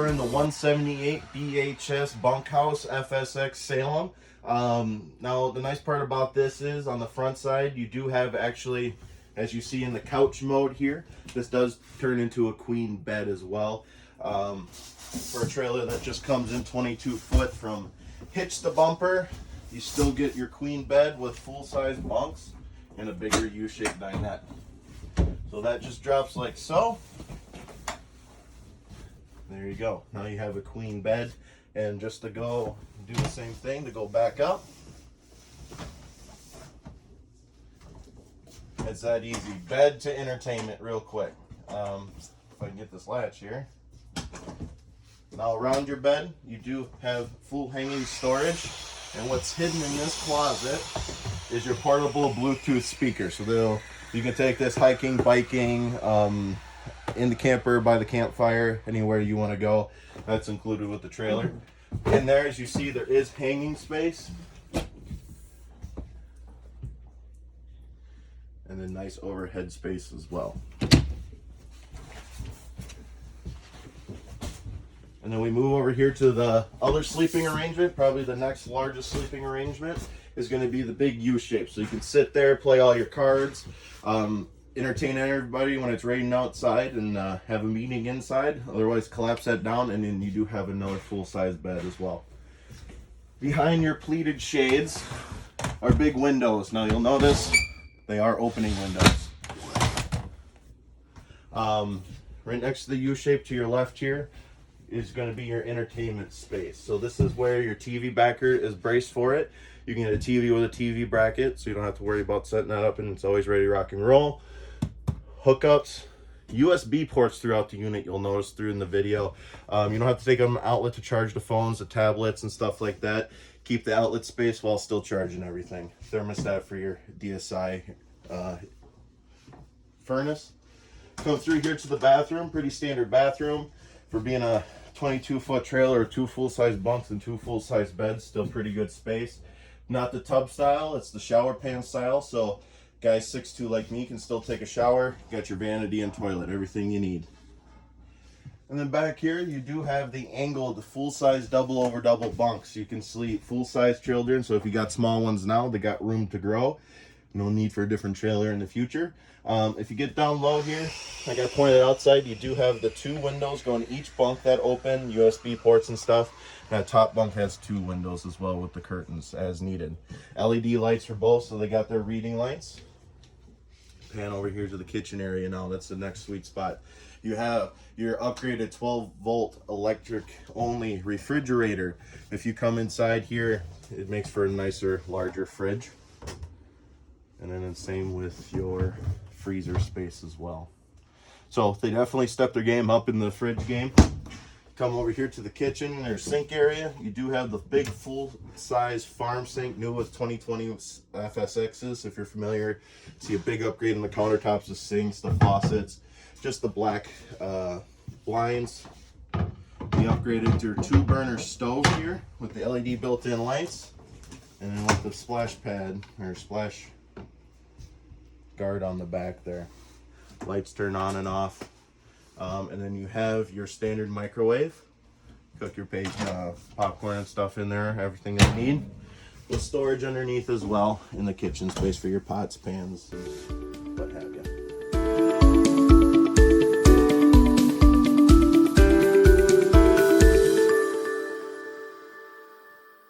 in the 178 Bhs Bunk House FSX Salem. Now the nice part about this is on the front side you do have actually, as you see in the couch mode here, this does turn into a queen bed as well. For a trailer that just comes in 22 foot from hitch to bumper, you still get your queen bed with full-size bunks and a bigger U-shaped dinette. So that just drops like so. There you go. Now you have a queen bed, and just to go do the same thing to go back up. It's that easy. Bed to entertainment real quick. If I can get this latch here. Now around your bed, you do have full hanging storage, and what's hidden in this closet is your portable Bluetooth speaker. So you can take this hiking, biking, in the camper, by the campfire, anywhere you want to go. That's included with the trailer. In there, as you see, there is hanging space. And then nice overhead space as well. And then we move over here to the other sleeping arrangement. Probably the next largest sleeping arrangement is going to be the big U shape. So you can sit there, play all your cards, entertain everybody when it's raining outside, and have a meeting inside. Otherwise, collapse that down, and then you do have another full-size bed as well. Behind your pleated shades are big windows. Now you'll notice they are opening windows. Right next to the U-shape to your left here is going to be your entertainment space. So this is where your TV backer is braced for it. You can get a TV with a TV bracket, so you don't have to worry about setting that up, and it's always ready to rock and roll. Hookups, USB ports throughout the unit, you'll notice through in the video. You don't have to take them outlet to charge the phones, the tablets, and stuff like that. Keep the outlet space while still charging everything. Thermostat for your DSI furnace. Come through here to the bathroom, pretty standard bathroom. For being a 22-foot trailer, 2 full-size bunks and 2 full-size beds, still pretty good space. Not the tub style, it's the shower pan style, so guys 6'2" like me can still take a shower. Got your vanity and toilet, everything you need. And then back here, you do have the angled full-size double over double bunks. You can sleep full-size children, so if you got small ones now, they got room to grow. No need for a different trailer in the future. If you get down low here, like I pointed outside, you do have the 2 windows going each bunk that open, USB ports and stuff. That top bunk has 2 windows as well with the curtains as needed. LED lights for both, so they got their reading lights. Pan over here to the kitchen area now. That's the next sweet spot. You have your upgraded 12-volt electric only refrigerator. If you come inside here, it makes for a nicer, larger fridge. And then the same with your freezer space as well. So they definitely stepped their game up in the fridge game. Come over here to the kitchen and their sink area. You do have the big full-size farm sink, new with 2020 FSXs. If you're familiar, see a big upgrade in the countertops, the sinks, the faucets, just the black blinds. We upgraded to your 2-burner stove here with the LED built-in lights, and then with the splash pad or splash guard on the back there. Lights turn on and off. And then you have your standard microwave. Cook your popcorn and stuff in there, everything you need. With storage underneath as well in the kitchen space for your pots, pans, and what have you.